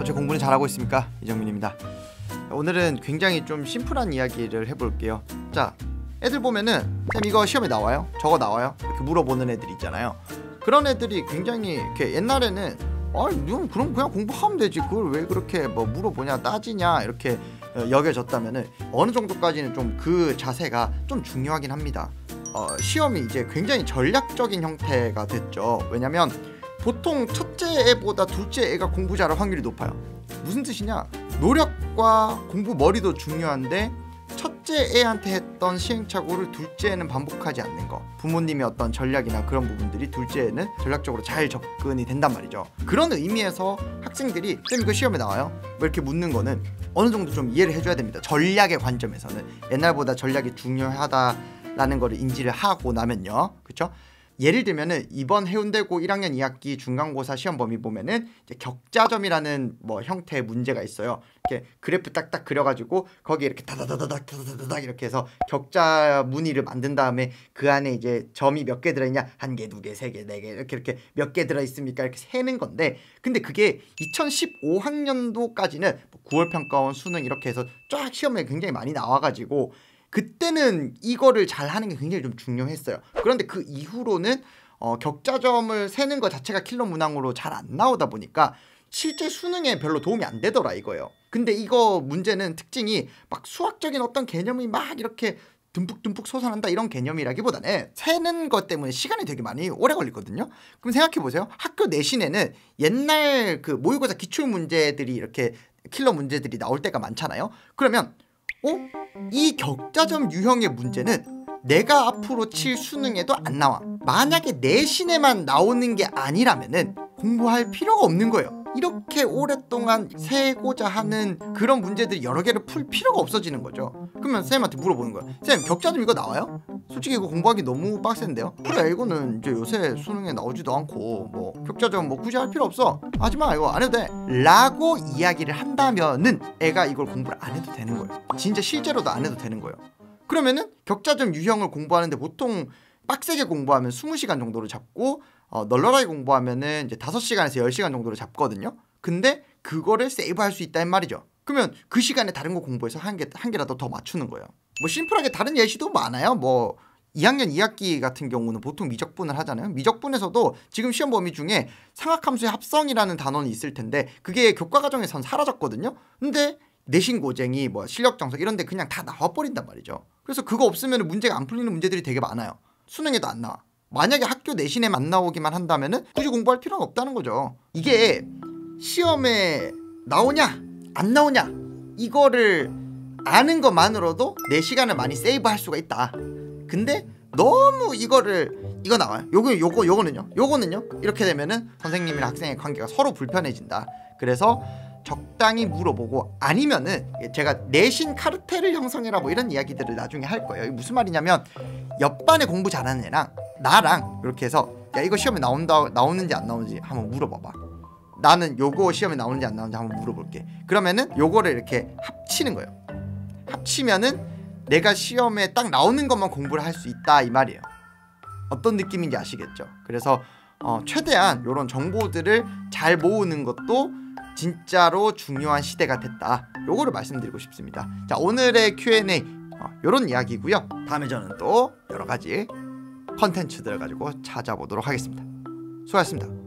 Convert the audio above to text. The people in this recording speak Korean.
어째 공부는 잘하고 있습니까? 이정민입니다. 오늘은 굉장히 좀 심플한 이야기를 해볼게요. 자, 애들 보면은 쌤 이거 시험에 나와요? 저거 나와요? 이렇게 물어보는 애들 있잖아요. 그런 애들이 굉장히 이렇게 옛날에는 그럼 그냥 공부하면 되지, 그걸 왜 그렇게 뭐 물어보냐 따지냐 이렇게 여겨졌다면은 어느 정도까지는 좀 그 자세가 좀 중요하긴 합니다. 시험이 이제 굉장히 전략적인 형태가 됐죠. 왜냐면 보통 첫째 애보다 둘째 애가 공부 잘할 확률이 높아요. 무슨 뜻이냐? 노력과 공부 머리도 중요한데 첫째 애한테 했던 시행착오를 둘째 애는 반복하지 않는 거, 부모님의 어떤 전략이나 그런 부분들이 둘째 애는 전략적으로 잘 접근이 된단 말이죠. 그런 의미에서 학생들이 쌤 이거 시험에 나와요? 뭐 이렇게 묻는 거는 어느 정도 좀 이해를 해줘야 됩니다. 전략의 관점에서는 옛날보다 전략이 중요하다라는 거를 인지를 하고 나면요, 그렇죠? 예를 들면은 이번 해운대고 1학년 2학기 중간고사 시험 범위 보면은 이제 격자점이라는 뭐 형태의 문제가 있어요. 이렇게 그래프 딱딱 그려가지고 거기에 이렇게 다다다다닥 이렇게 해서 격자 무늬를 만든 다음에 그 안에 이제 점이 몇 개 들어있냐, 1개, 2개, 3개, 4개 이렇게 몇 개 들어있습니까 이렇게 세는 건데, 근데 그게 2015학년도까지는 9월 평가원, 수능 이렇게 해서 쫙 시험에 굉장히 많이 나와가지고 그때는 이거를 잘 하는 게 굉장히 좀 중요했어요. 그런데 그 이후로는 격자점을 세는 것 자체가 킬러 문항으로 잘 안 나오다 보니까 실제 수능에 별로 도움이 안 되더라 이거예요. 근데 이거 문제는 특징이 막 수학적인 어떤 개념이 막 이렇게 듬뿍듬뿍 솟아난다 이런 개념이라기보다는 세는 것 때문에 시간이 되게 많이 오래 걸리거든요. 그럼 생각해보세요. 학교 내신에는 옛날 그 모의고사 기출문제들이 이렇게 킬러 문제들이 나올 때가 많잖아요. 그러면 이 격자점 유형의 문제는 내가 앞으로 칠 수능에도 안 나와. 만약에 내신에만 나오는 게 아니라면은 공부할 필요가 없는 거예요. 이렇게 오랫동안 세고자 하는 그런 문제들이 여러 개를 풀 필요가 없어지는 거죠. 그러면 쌤한테 물어보는 거야. 쌤, 격자점 이거 나와요? 솔직히 이거 공부하기 너무 빡센데요? 그래, 이거는 이제 요새 수능에 나오지도 않고 뭐 격자점 뭐 굳이 할 필요 없어, 하지마, 이거 안 해도 돼 라고 이야기를 한다면은 애가 이걸 공부를 안 해도 되는 거예요. 진짜 실제로도 안 해도 되는 거예요. 그러면은 격자점 유형을 공부하는데 보통 빡세게 공부하면 20시간 정도를 잡고 널널하게 공부하면은 이제 5시간에서 10시간 정도를 잡거든요. 근데 그거를 세이브할 수 있다는 말이죠. 그러면 그 시간에 다른 거 공부해서 한 개라도 더 맞추는 거예요. 뭐 심플하게 다른 예시도 많아요. 뭐 2학년 2학기 같은 경우는 보통 미적분을 하잖아요. 미적분에서도 지금 시험 범위 중에 상학함수의 합성이라는 단원이 있을 텐데 그게 교과과정에선 사라졌거든요. 근데 내신 고쟁이 뭐 실력 정석 이런 데 그냥 다 나와버린단 말이죠. 그래서 그거 없으면 문제가 안 풀리는 문제들이 되게 많아요. 수능에도 안 나와. 만약에 학교 내신에만 나오기만 한다면은 굳이 공부할 필요는 없다는 거죠. 이게 시험에 나오냐 안 나오냐 이거를 아는 것만으로도 내 시간을 많이 세이브할 수가 있다. 근데 너무 이거 나와요, 요거는요 이렇게 되면은 선생님이랑 학생의 관계가 서로 불편해진다. 그래서 적당히 물어보고, 아니면은 제가 내신 카르텔을 형성해라 뭐 이런 이야기들을 나중에 할 거예요. 이게 무슨 말이냐면 옆반에 공부 잘하는 애랑 나랑 이렇게 해서 야 이거 시험에 나오는지 안 나오는지 한번 물어봐봐. 나는 요거 시험에 나오는지 안 나오는지 한번 물어볼게. 그러면은 요거를 이렇게 합치는 거예요. 합치면은 내가 시험에 딱 나오는 것만 공부를 할 수 있다 이 말이에요. 어떤 느낌인지 아시겠죠? 그래서 최대한 요런 정보들을 잘 모으는 것도 진짜로 중요한 시대가 됐다. 요거를 말씀드리고 싶습니다. 자, 오늘의 Q&A 요런 이야기고요. 다음에 저는 또 여러 가지 컨텐츠들 가지고 찾아보도록 하겠습니다. 수고하셨습니다.